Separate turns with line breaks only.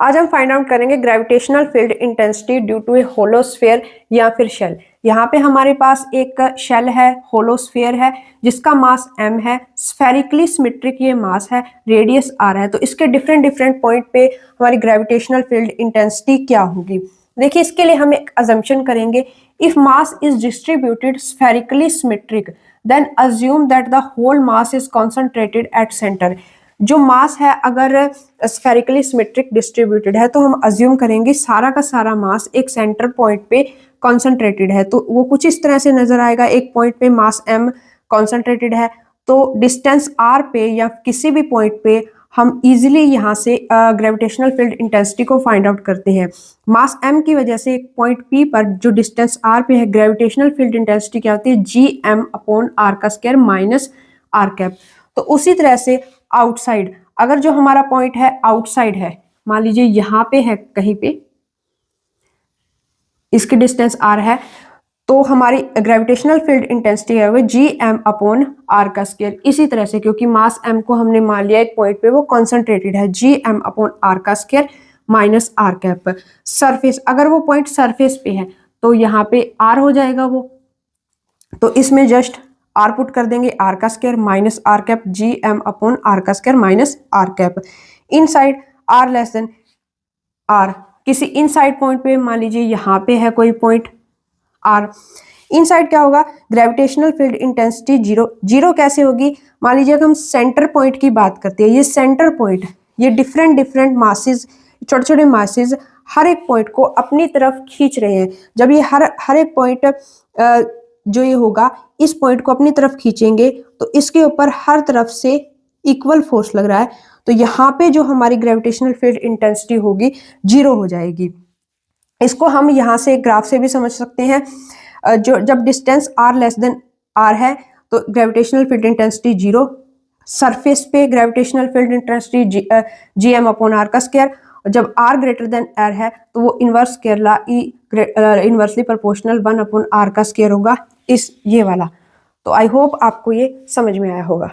आज हम find out करेंगे gravitational field intensity due to a hollow sphere या फिर शेल। यहाँ पे हमारे पास एक शेल है, होलोस्फीयर है, जिसका मास m है, स्फेरिकली सिमेट्रिक ये मास है, रेडियस r है। तो इसके डिफरेंट डिफरेंट पॉइंट पे हमारी ग्रेविटेशनल फील्ड इंटेंसिटी क्या होगी। देखिए, इसके लिए हम एक अजम्पशन करेंगे। If mass is distributed spherically symmetric then assume that the whole mass is concentrated at centre. जो मास है अगर स्फेरिकली सिमेट्रिक डिस्ट्रीब्यूटेड है तो हम अज्यूम करेंगे सारा का सारा मास एक सेंटर पॉइंट पे कॉन्सेंट्रेटेड है। तो वो कुछ इस तरह से नजर आएगा। एक पॉइंट पे मास m कॉन्सेंट्रेटेड है, तो डिस्टेंस r पे या किसी भी पॉइंट पे हम इजीली यहाँ से ग्रेविटेशनल फील्ड इंटेंसिटी को फाइंड आउट करते हैं। मास m की वजह से एक पॉइंट p पर जो डिस्टेंस r पे है, ग्रेविटेशनल फील्ड इंटेंसिटी क्या होती है, gm/r² माइनस r कैप। तो उसी तरह से आउटसाइड, अगर जो हमारा पॉइंट है आउटसाइड है, मान लीजिए यहाँ पे है कहीं पे, इसकी डिस्टेंस r है, तो हमारी ग्रेविटेशनल फील्ड इंटेंसिटी है वो gm/r²। इसी तरह से क्योंकि मास m को हमने मान लिया एक पॉइंट पे वो कॉन्सेंट्रेटेड है, gm/r² minus r cap. Surface, अगर वो पॉइंट सरफेस पे है तो यहाँ पे r हो जाएगा वो, तो इसमें जस्ट r पुट कर देंगे, r² minus r cap, gm/r² minus r cap. Inside r less than r, किसी इनसाइड पॉइंट पे मान लीजिए यहाँ पे है कोई पॉइंट r, इनसाइड क्या होगा, ग्रेविटेशनल फील्ड इंटेंसिटी जीरो कैसे होगी। मान लीजिए अगर हम सेंटर पॉइंट की बात करते हैं, ये सेंटर पॉइंट, ये डिफरेंट डिफरेंट मासेस, छोटे छोटे मासेस हर एक पॉइंट को अपनी तरफ खींच रहे हैं। जब ये हर एक पॉइंट जो ये होगा इस पॉइंट को अपनी तरफ खींचेंगे तो इसके ऊपर हर तरफ से इक्वल फोर्स लग रहा है, तो यहाँ पे जो हमारी ग्रेविटेशनल फील्ड इंटेंसिटी होगी जीरो हो जाएगी। इसको हम यहाँ से ग्राफ से भी समझ सकते हैं। जो जब distance r less than r है तो gravitational field intensity zero, surface पे ग्रेविटेशनल फील्ड इंटेंसिटी gm/r²। जब r ग्रेटर देन r है तो वो इनवर्स स्क्वायर ला इनवर्सली प्रोपोर्शनल 1/r² होगा, इस ये वाला। तो आई होप आपको ये समझ में आया होगा।